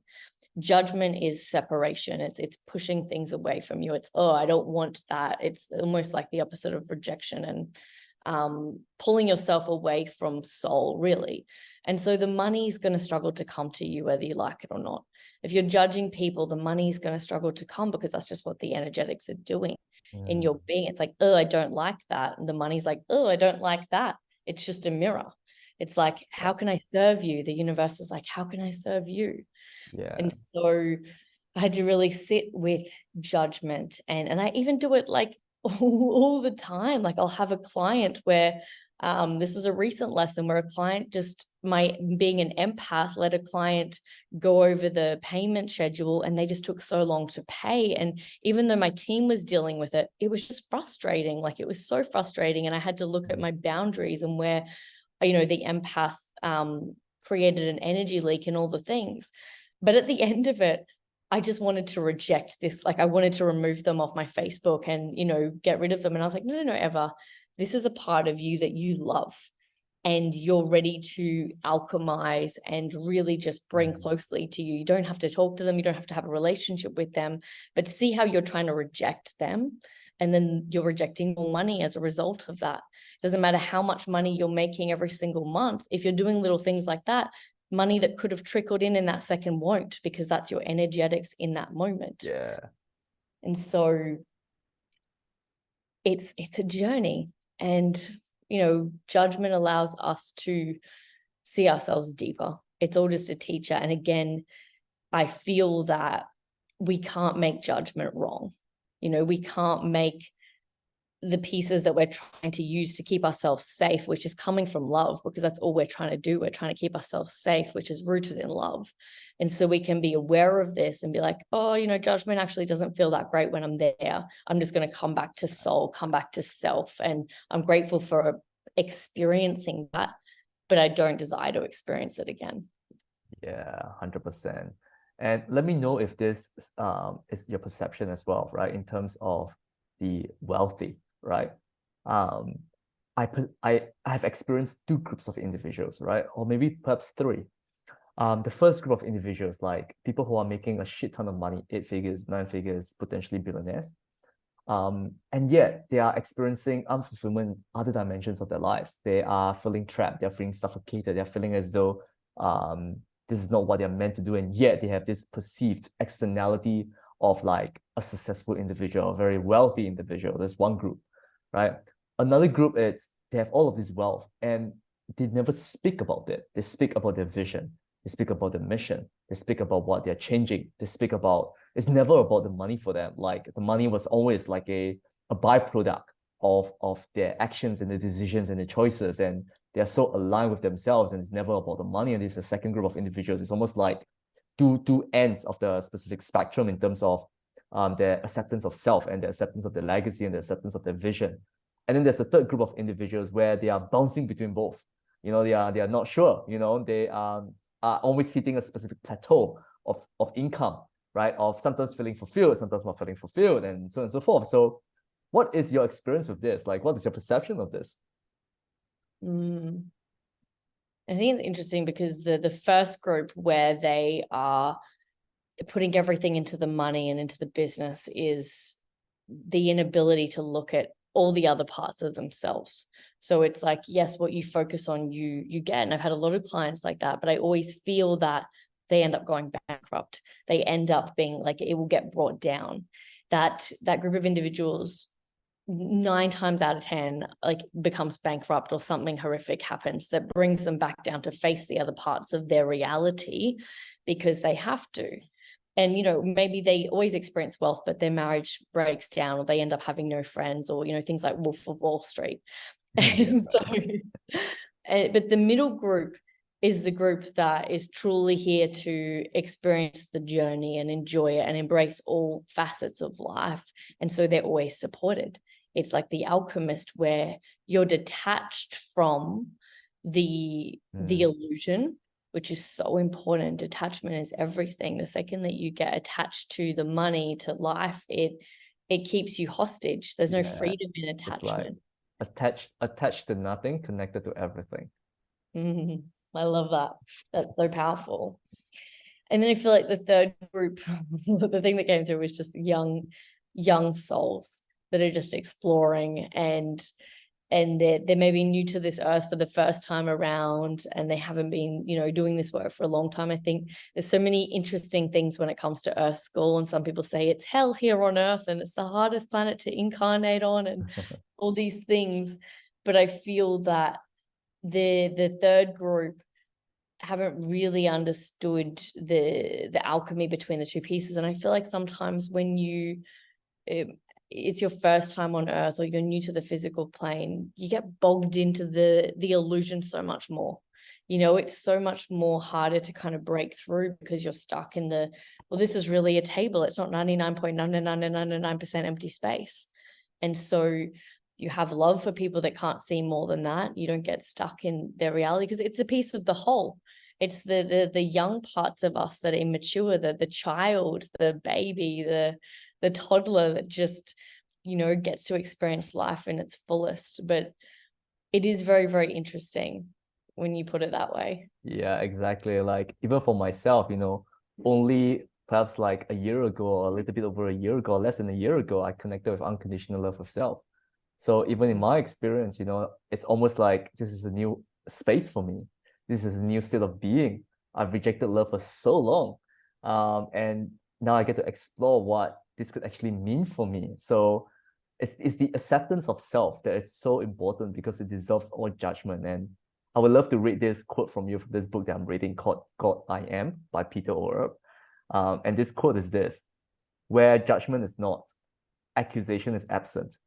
Judgment is separation. It's pushing things away from you. It's, oh, I don't want that. It's almost like the opposite of rejection, and pulling yourself away from soul, really. And so the money is going to struggle to come to you, whether you like it or not. If you're judging people, the money is going to struggle to come, because that's just what the energetics are doing in your being. It's like, oh, I don't like that. And the money's like, oh, I don't like that. It's just a mirror. It's like, how can I serve you? The universe is like, how can I serve you? Yeah. And so I had to really sit with judgment, and I even do it like all the time. Like, I'll have a client where this is a recent lesson where a client just, being an empath, let a client go over the payment schedule, and they just took so long to pay. And even though my team was dealing with it, it was just frustrating. Like, it was so frustrating. And I had to look at my boundaries and where, the empath created an energy leak and all the things. But at the end of it, I just wanted to reject this. Like, I wanted to remove them off my Facebook and, get rid of them. And I was like, no, Eva, this is a part of you that you love, and you're ready to alchemize and really just bring closely to you. You don't have to talk to them. You don't have to have a relationship with them, but see how you're trying to reject them. And then you're rejecting more money as a result of that. It doesn't matter how much money you're making every single month. If you're doing little things like that, money that could have trickled in that second won't, because that's your energetics in that moment. Yeah. And so it's a journey, and judgment allows us to see ourselves deeper. It's all just a teacher. And again, I feel that we can't make judgment wrong. We can't make the pieces that we're trying to use to keep ourselves safe, which is coming from love, because that's all we're trying to do. We're trying to keep ourselves safe, which is rooted in love. And so we can be aware of this and be like, oh, judgment actually doesn't feel that great when I'm there. I'm just going to come back to soul, come back to self. And I'm grateful for experiencing that, but I don't desire to experience it again. Yeah, 100%. And let me know if this is your perception as well, right? In terms of the wealthy, right? I have experienced two groups of individuals, right? Or maybe perhaps three. The first group of individuals, like people who are making a shit ton of money, 8 figures, 9 figures, potentially billionaires. And yet they are experiencing unfulfillment, other dimensions of their lives. They are feeling trapped, they're feeling suffocated, they're feeling as though this is not what they're meant to do, and yet they have this perceived externality of like a successful individual, a very wealthy individual. That's one group, right? Another group is they have all of this wealth and they never speak about it. They speak about their vision, they speak about the mission, they speak about what they're changing, they speak about, it's never about the money for them. Like the money was always like a byproduct of their actions and the decisions and the choices, and they're so aligned with themselves, and it's never about the money. And this is a second group of individuals. It's almost like two ends of the specific spectrum in terms of their acceptance of self and the acceptance of their legacy and the acceptance of their vision. And then there's a third group of individuals where they are bouncing between both. They are not sure. They are always hitting a specific plateau of income, right? Of sometimes feeling fulfilled, sometimes not feeling fulfilled, and so on and so forth. So what is your experience with this? Like, what is your perception of this? I think it's interesting because the first group where they are putting everything into the money and into the business is the inability to look at all the other parts of themselves. So it's like, yes, what you focus on, you get. And I've had a lot of clients like that, but I always feel that they end up going bankrupt. They end up being like, it will get brought down. That group of individuals, 9 times out of 10, like becomes bankrupt, or something horrific happens that brings them back down to face the other parts of their reality, because they have to. And, you know, maybe they always experience wealth, but their marriage breaks down, or they end up having no friends, or, you know, things like Wolf of Wall Street. And so, but the middle group is the group that is truly here to experience the journey and enjoy it and embrace all facets of life. And so they're always supported. It's like the alchemist, where you're detached from the illusion, which is so important. Detachment is everything. The second that you get attached to the money, to life, it keeps you hostage. There's no freedom in attachment. Like attached to nothing, connected to everything. I love that. That's so powerful. And then I feel like the third group, the thing that came through was just young souls that are just exploring, and they're maybe new to this earth for the first time around, and they haven't been, you know, doing this work for a long time. I think there's so many interesting things when it comes to Earth School, and some people say it's hell here on Earth and it's the hardest planet to incarnate on, and all these things. But I feel that the third group haven't really understood the alchemy between the two pieces. And I feel like sometimes when it's your first time on Earth, or you're new to the physical plane, you get bogged into the illusion so much more. You know, it's so much more harder to kind of break through, because you're stuck in the, well, this is really a table. It's not 99.9999% empty space. And so you have love for people that can't see more than that. You don't get stuck in their reality, because it's a piece of the whole. It's the young parts of us that are immature, the child, the baby, the toddler that just, you know, gets to experience life in its fullest. But it is very, very interesting when you put it that way. Yeah, exactly. Like, even for myself, you know, only perhaps like a year ago, or a little bit over a year ago, less than a year ago, I connected with unconditional love of self. So even in my experience, you know, it's almost like this is a new space for me. This is a new state of being. I've rejected love for so long. And now I get to explore what this could actually mean for me. So it's the acceptance of self that is so important, because it dissolves all judgment. And I would love to read this quote from you, from this book that I'm reading, called God I Am by Peter 𝗗𝗲𝘁𝗶. And this quote is this: where judgment is not, accusation is absent.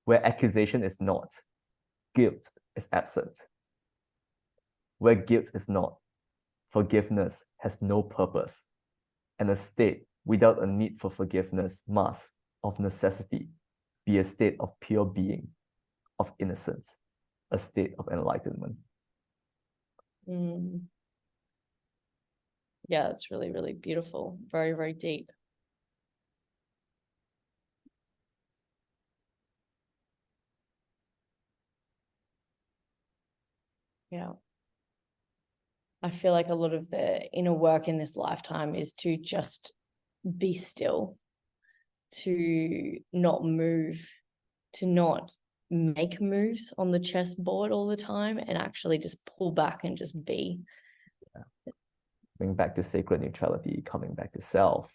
Where accusation is not, guilt is absent. Where guilt is not, forgiveness has no purpose. And a state without a need for forgiveness must, of necessity, be a state of pure being, of innocence, a state of enlightenment. Yeah, it's really, really beautiful. Very, very deep. Yeah. I feel like a lot of the inner work in this lifetime is to just be still, to not move, to not make moves on the chessboard all the time, and actually just pull back and just be. Yeah. Coming back to sacred neutrality, coming back to self,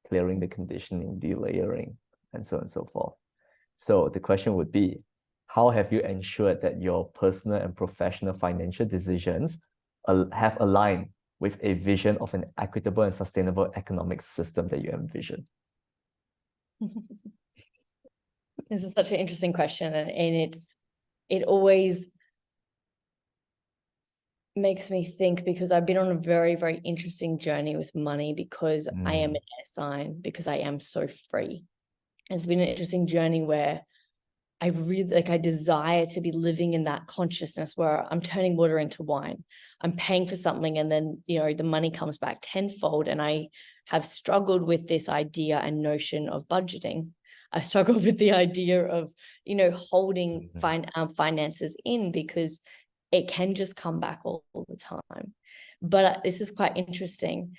clearing the conditioning, delayering, and so on and so forth. So the question would be, how have you ensured that your personal and professional financial decisions have aligned with a vision of an equitable and sustainable economic system that you envision? This is such an interesting question, and it always makes me think, because I've been on a very, very interesting journey with money, because I am an air sign, because I am so free. And it's been an interesting journey where I really, like, I desire to be living in that consciousness where I'm turning water into wine. I'm paying for something, and then, you know, the money comes back tenfold. And I have struggled with this idea and notion of budgeting. I struggled with the idea of, you know, holding finances in, because it can just come back all the time. But this is quite interesting.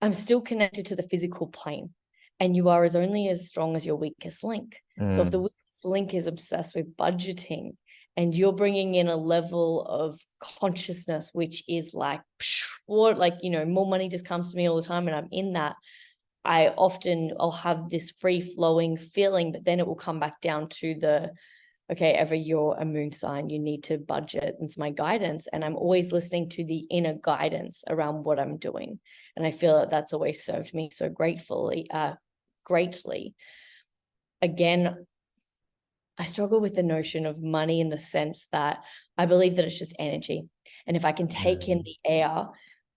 I'm still connected to the physical plane, and you are only as strong as your weakest link. So if the weakest link is obsessed with budgeting, and you're bringing in a level of consciousness, which is like, or like, you know, more money just comes to me all the time, and I'm in that, I'll have this free flowing feeling, but then it will come back down to the, okay, Ever, you're a moon sign, you need to budget. It's my guidance. And I'm always listening to the inner guidance around what I'm doing. And I feel that that's always served me so greatly. Again, I struggle with the notion of money in the sense that I believe that it's just energy. And if I can take in the air,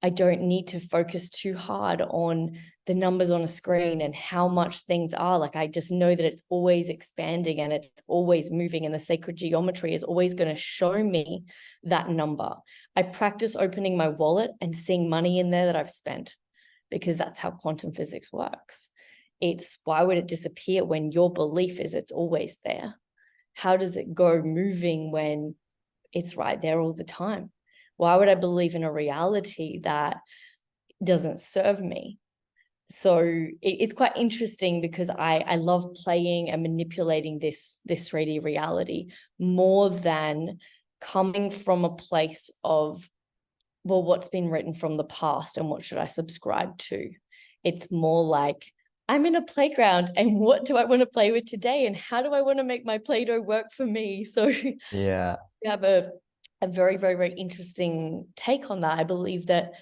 I don't need to focus too hard on the numbers on a screen and how much things are. Like, I just know that it's always expanding and it's always moving, and the sacred geometry is always going to show me that number. I practice opening my wallet and seeing money in there that I've spent, because that's how quantum physics works. It's, why would it disappear when your belief is it's always there? How does it go moving when it's right there all the time? Why would I believe in a reality that doesn't serve me? So it's quite interesting, because I love playing and manipulating this 3D reality more than coming from a place of, well, what's been written from the past and what should I subscribe to? It's more like, I'm in a playground, and what do I want to play with today? And how do I want to make my Play-Doh work for me? So Yeah. we have a very, very, very interesting take on that. I believe that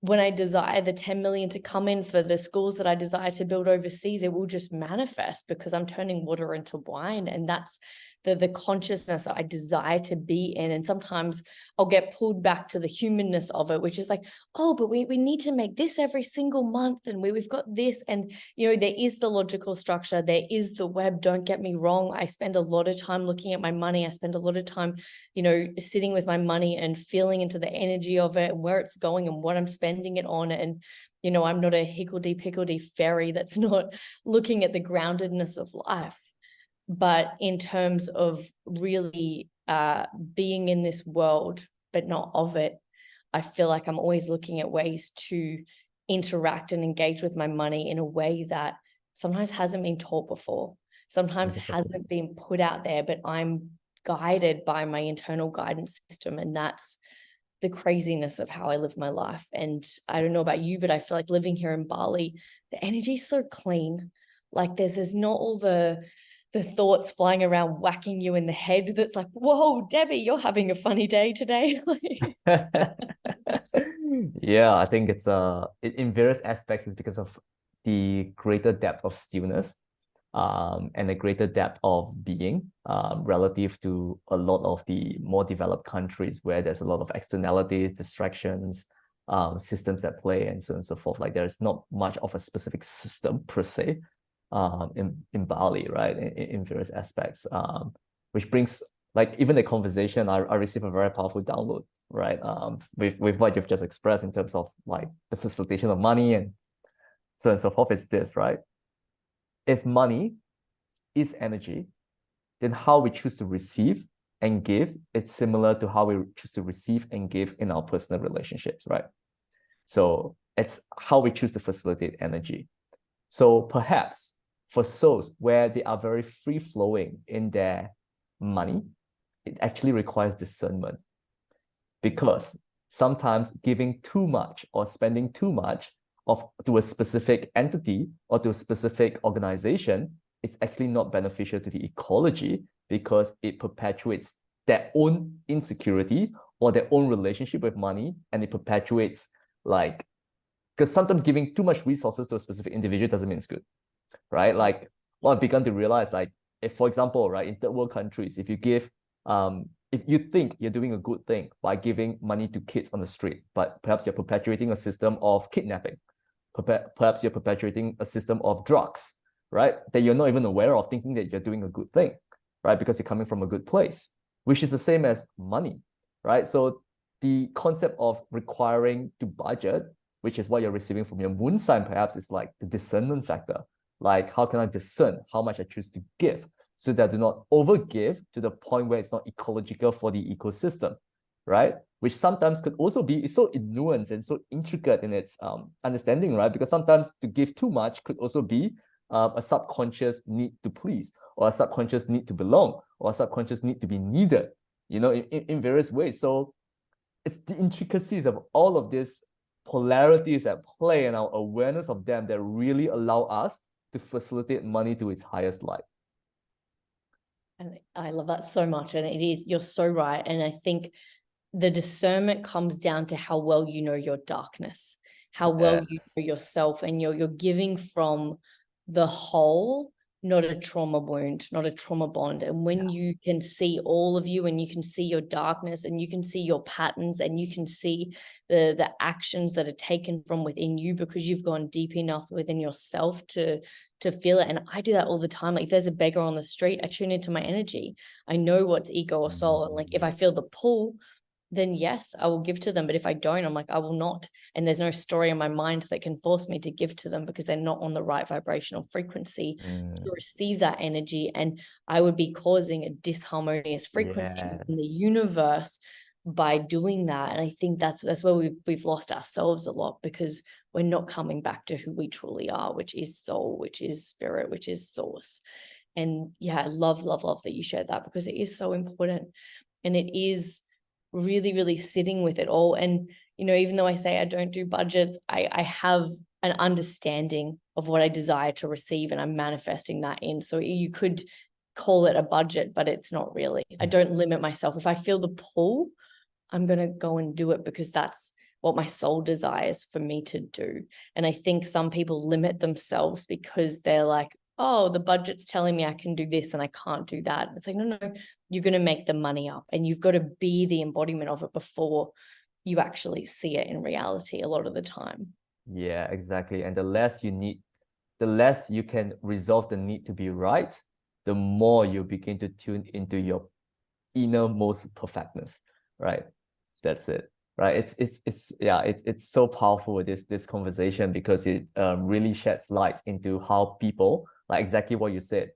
when I desire the 10 million to come in for the schools that I desire to build overseas, it will just manifest, because I'm turning water into wine. And that's the consciousness that I desire to be in. And sometimes I'll get pulled back to the humanness of it, which is like, oh, but we need to make this every single month, and we've got this. And, you know, there is the logical structure, there is the web. Don't get me wrong. I spend a lot of time looking at my money. I spend a lot of time, you know, sitting with my money and feeling into the energy of it and where it's going and what I'm spending it on. And, you know, I'm not a 𝗗𝗲𝘀𝗶𝗽𝗁𝗍𝗓 fairy that's not looking at the groundedness of life. But in terms of really being in this world, but not of it, I feel like I'm always looking at ways to interact and engage with my money in a way that sometimes hasn't been taught before, sometimes hasn't been put out there, but I'm guided by my internal guidance system. And that's the craziness of how I live my life. And I don't know about you, but I feel like living here in Bali, the energy is so clean. Like there's not all the thoughts flying around whacking you in the head that's like, whoa, Debbie, you're having a funny day today. Yeah, I think it's in various aspects, it's because of the greater depth of stillness and the greater depth of being relative to a lot of the more developed countries where there's a lot of externalities, distractions, systems at play, and so on and so forth. Like there's not much of a specific system per se in Bali, right? In various aspects, which brings, like, even the conversation, I receive a very powerful download, right? With what you've just expressed in terms of like the facilitation of money and so on and so forth. It's this, right? If money is energy, then how we choose to receive and give, it's similar to how we choose to receive and give in our personal relationships, right? So it's how we choose to facilitate energy. So perhaps for souls where they are very free-flowing in their money, it actually requires discernment, because sometimes giving too much or spending too much to a specific entity or to a specific organization, it's actually not beneficial to the ecology, because it perpetuates their own insecurity or their own relationship with money, and it perpetuates, like, because sometimes giving too much resources to a specific individual doesn't mean it's good, right? Like what I've begun to realize, like, if, for example, right, in third world countries, if you give if you think you're doing a good thing by giving money to kids on the street, but perhaps you're perpetuating a system of kidnapping, perhaps you're perpetuating a system of drugs, right, that you're not even aware of, thinking that you're doing a good thing, right, because you're coming from a good place, which is the same as money, right? So the concept of requiring to budget, which is what you're receiving from your moon sign, perhaps, is like the discernment factor. Like, how can I discern how much I choose to give so that I do not overgive to the point where it's not ecological for the ecosystem? right? Which sometimes could also be, it's so nuanced and so intricate in its understanding, right? Because sometimes to give too much could also be a subconscious need to please, or a subconscious need to belong, or a subconscious need to be needed, you know, in various ways. So it's the intricacies of all of these polarities at play and our awareness of them that really allow us to facilitate money to its highest light. And I love that so much. And it is, you're so right. And I think the discernment comes down to how well you know your darkness, how well you know yourself, and you're giving from the whole, not a trauma wound, not a trauma bond. And when you can see all of you, and you can see your darkness, and you can see your patterns, and you can see the actions that are taken from within you, because you've gone deep enough within yourself to feel it. And I do that all the time. Like, if there's a beggar on the street, I tune into my energy. I know what's ego or soul. And like, if I feel the pull, then yes, I will give to them. But if I don't, I'm like, I will not. And there's no story in my mind that can force me to give to them, because they're not on the right vibrational frequency to receive that energy. And I would be causing a disharmonious frequency in the universe by doing that. And I think that's where we've lost ourselves a lot, because we're not coming back to who we truly are, which is soul, which is spirit, which is source. And yeah, I love that you shared that, because it is so important. And it is really, really sitting with it all. And, you know, even though I say I don't do budgets, I have an understanding of what I desire to receive, and I'm manifesting that in. So you could call it a budget, but it's not really. I don't limit myself. If I feel the pull, I'm going to go and do it, because that's what my soul desires for me to do. And I think some people limit themselves because they're like, oh, the budget's telling me I can do this and I can't do that. It's like, no, you're going to make the money up, and you've got to be the embodiment of it before you actually see it in reality a lot of the time. Yeah, exactly. And the less you can resolve the need to be right, the more you begin to tune into your innermost perfectness, right? That's it, right? It's so powerful, this conversation, because it really sheds light into how people, like exactly what you said,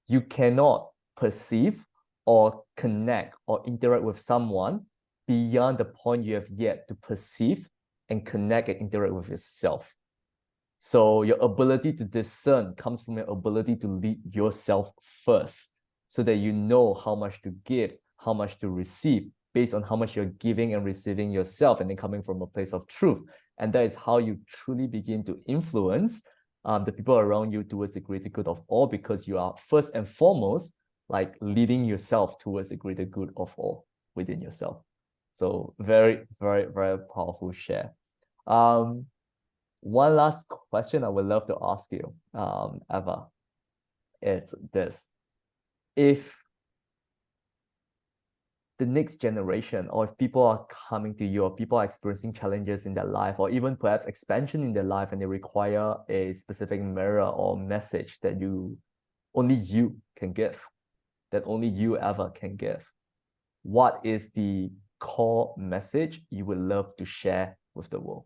you cannot perceive or connect or interact with someone beyond the point you have yet to perceive and connect and interact with yourself. So your ability to discern comes from your ability to lead yourself first, so that you know how much to give, how much to receive, based on how much you're giving and receiving yourself, and then coming from a place of truth. And that is how you truly begin to influence the people around you towards the greater good of all, because you are first and foremost like leading yourself towards the greater good of all within yourself. So very, very, very powerful share. One last question I would love to ask you, Eva. It's this: if the next generation, or if people are coming to you, or people are experiencing challenges in their life, or even perhaps expansion in their life, and they require a specific mirror or message that only you can give, that only you ever can give, what is the core message you would love to share with the world?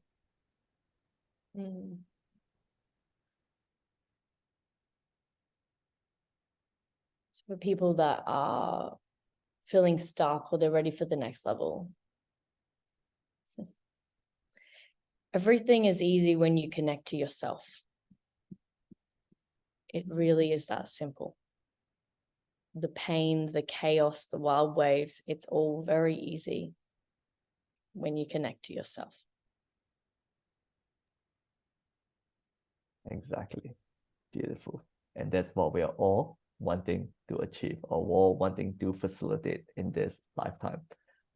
It's for people that are feeling stuck, or they're ready for the next level. Everything is easy when you connect to yourself. It really is that simple. The pain, the chaos, the wild waves, it's all very easy when you connect to yourself. Exactly. Beautiful. And that's what we are all wanting to achieve, or all wanting to facilitate in this lifetime,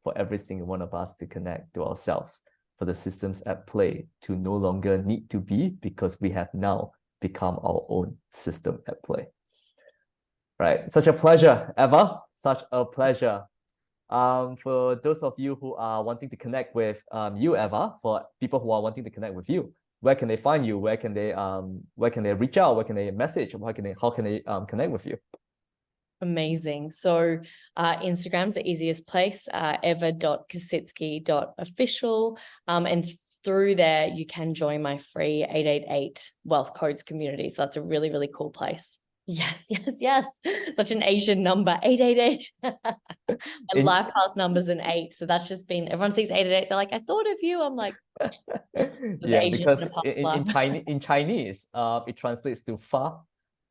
for every single one of us to connect to ourselves, for the systems at play to no longer need to be, because we have now become our own system at play. Right. Such a pleasure, Eva. Such a pleasure. For those of you who are wanting to connect with you, Eva, for people who are wanting to connect with you, where can they find you? Where can they reach out? Where can they message? How can they connect with you? Amazing. So Instagram's the easiest place, eva.kaszycki.official. And through there, you can join my free 888 Wealth Codes community. So that's a really, really cool place. Yes, yes, yes. Such an Asian number, 888. My life path number's an 8. So that's just been, everyone sees 888. They're like, I thought of you. I'm like, yeah, Asian because in a past in life. in Chinese, it translates to fa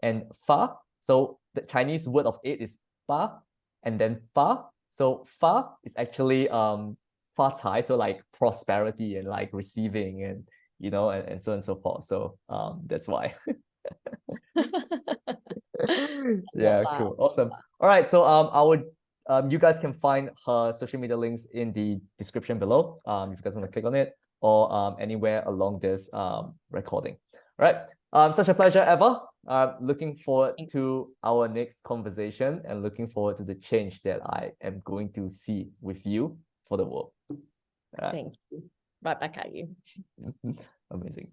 and fa. So the Chinese word of 8 is fa, and then fa. So fa is actually fa cai, so like prosperity and like receiving and and so on and so forth. So that's why. Love Yeah, that. cool. Awesome. All right. So I would you guys can find her social media links in the description below. If you guys want to click on it or anywhere along this recording. All right. Such a pleasure ever. Looking forward to our next conversation and looking forward to the change that I am going to see with you for the world. Thank you. Right back at you. Amazing.